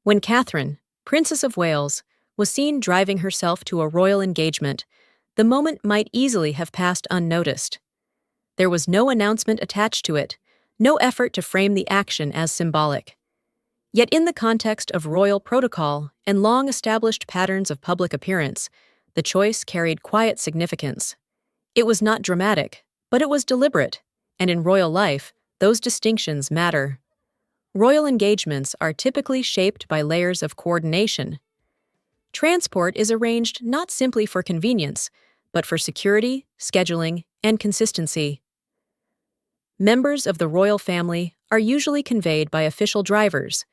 When Catherine, Princess of Wales, was seen driving herself to a royal engagement, the moment might easily have passed unnoticed. There was no announcement attached to it, no effort to frame the action as symbolic. Yet in the context of royal protocol and long-established patterns of public appearance, the choice carried quiet significance. It was not dramatic, but it was deliberate, and in royal life, those distinctions matter. Royal engagements are typically shaped by layers of coordination. Transport is arranged not simply for convenience, but for security, scheduling, and consistency. Members of the royal family are usually conveyed by official drivers,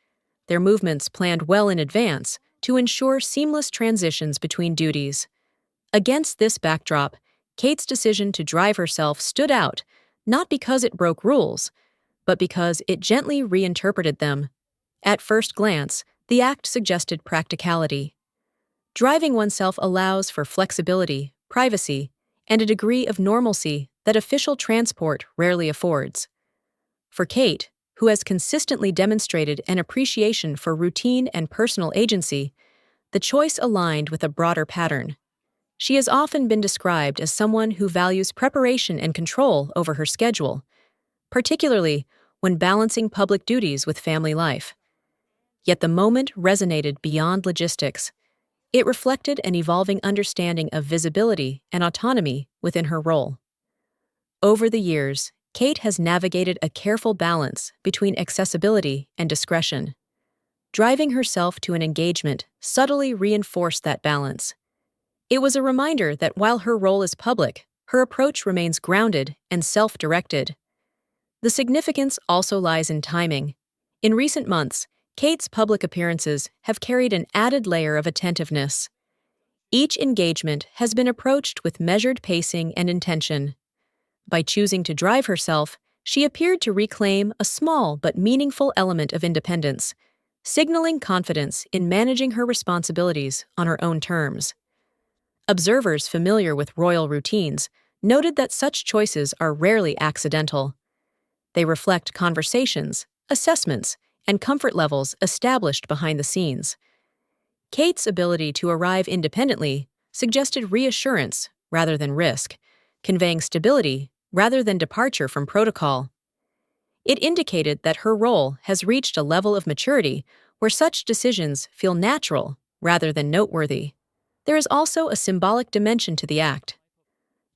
their movements planned well in advance to ensure seamless transitions between duties. Against this backdrop, Kate's decision to drive herself stood out, not because it broke rules, but because it gently reinterpreted them. At first glance, the act suggested practicality. Driving oneself allows for flexibility, privacy, and a degree of normalcy that official transport rarely affords. For Kate, who has consistently demonstrated an appreciation for routine and personal agency, the choice aligned with a broader pattern. She has often been described as someone who values preparation and control over her schedule, particularly when balancing public duties with family life. Yet the moment resonated beyond logistics. It reflected an evolving understanding of visibility and autonomy within her role. Over the years, Kate has navigated a careful balance between accessibility and discretion. Driving herself to an engagement subtly reinforced that balance. It was a reminder that while her role is public, her approach remains grounded and self-directed. The significance also lies in timing. In recent months, Kate's public appearances have carried an added layer of attentiveness. Each engagement has been approached with measured pacing and intention. By choosing to drive herself, she appeared to reclaim a small but meaningful element of independence, signaling confidence in managing her responsibilities on her own terms. Observers familiar with royal routines noted that such choices are rarely accidental. They reflect conversations, assessments, and comfort levels established behind the scenes. Kate's ability to arrive independently suggested reassurance rather than risk, conveying stability rather than departure from protocol. It indicated that her role has reached a level of maturity where such decisions feel natural rather than noteworthy. There is also a symbolic dimension to the act.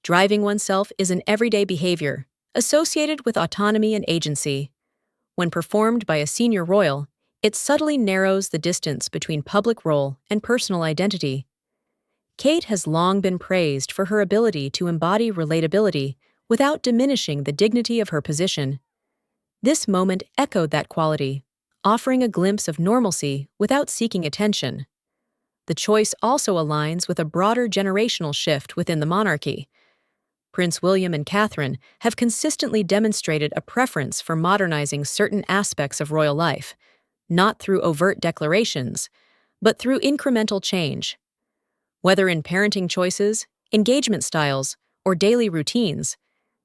Driving oneself is an everyday behavior, associated with autonomy and agency. When performed by a senior royal, it subtly narrows the distance between public role and personal identity. Kate has long been praised for her ability to embody relatability without diminishing the dignity of her position. This moment echoed that quality, offering a glimpse of normalcy without seeking attention. The choice also aligns with a broader generational shift within the monarchy. Prince William and Catherine have consistently demonstrated a preference for modernizing certain aspects of royal life, not through overt declarations, but through incremental change. Whether in parenting choices, engagement styles, or daily routines,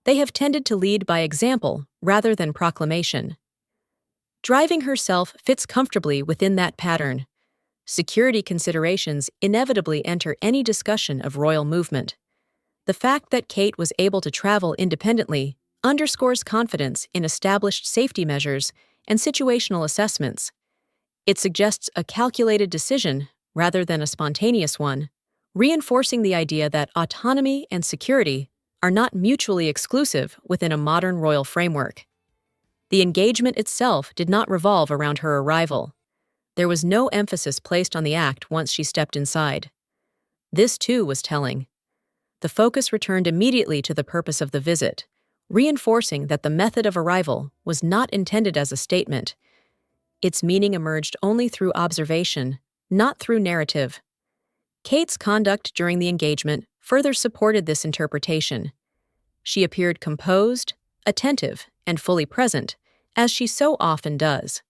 they have tended to lead by example rather than proclamation. Driving herself fits comfortably within that pattern. Security considerations inevitably enter any discussion of royal movement. The fact that Kate was able to travel independently underscores confidence in established safety measures and situational assessments. It suggests a calculated decision rather than a spontaneous one, reinforcing the idea that autonomy and security are not mutually exclusive within a modern royal framework. The engagement itself did not revolve around her arrival. There was no emphasis placed on the act once she stepped inside. This, too, was telling. The focus returned immediately to the purpose of the visit, reinforcing that the method of arrival was not intended as a statement. Its meaning emerged only through observation, not through narrative. Kate's conduct during the engagement further supported this interpretation. She appeared composed, attentive, and fully present, as she so often does.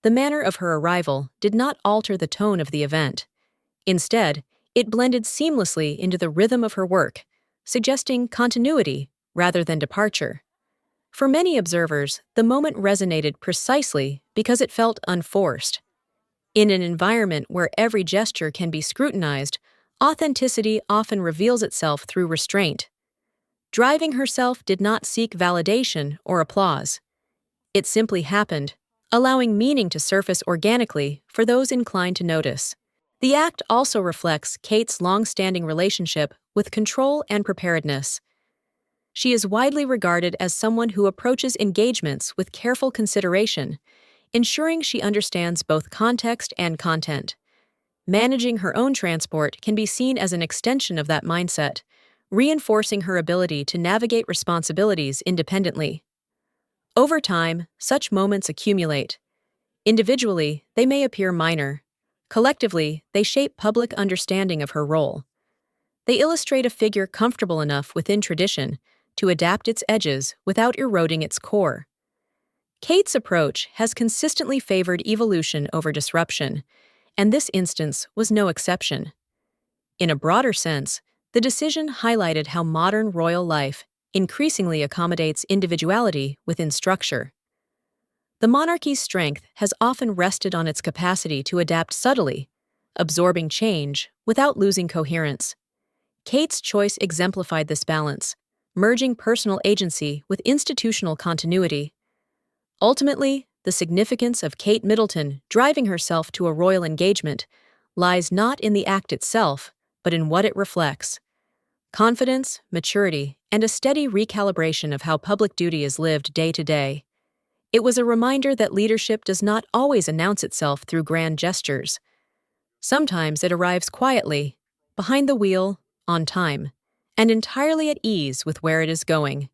The manner of her arrival did not alter the tone of the event. Instead, it blended seamlessly into the rhythm of her work, suggesting continuity rather than departure. For many observers, the moment resonated precisely because it felt unforced. In an environment where every gesture can be scrutinized, authenticity often reveals itself through restraint. Driving herself did not seek validation or applause. It simply happened, allowing meaning to surface organically for those inclined to notice. The act also reflects Kate's long-standing relationship with control and preparedness. She is widely regarded as someone who approaches engagements with careful consideration, ensuring she understands both context and content. Managing her own transport can be seen as an extension of that mindset, reinforcing her ability to navigate responsibilities independently. Over time, such moments accumulate. Individually, they may appear minor. Collectively, they shape public understanding of her role. They illustrate a figure comfortable enough within tradition to adapt its edges without eroding its core. Kate's approach has consistently favored evolution over disruption, and this instance was no exception. In a broader sense, the decision highlighted how modern royal life increasingly accommodates individuality within structure. The monarchy's strength has often rested on its capacity to adapt subtly, absorbing change without losing coherence. Kate's choice exemplified this balance, merging personal agency with institutional continuity. Ultimately, the significance of Kate Middleton driving herself to a royal engagement lies not in the act itself, but in what it reflects. Confidence, maturity, and a steady recalibration of how public duty is lived day to day. It was a reminder that leadership does not always announce itself through grand gestures. Sometimes it arrives quietly, behind the wheel, on time, and entirely at ease with where it is going.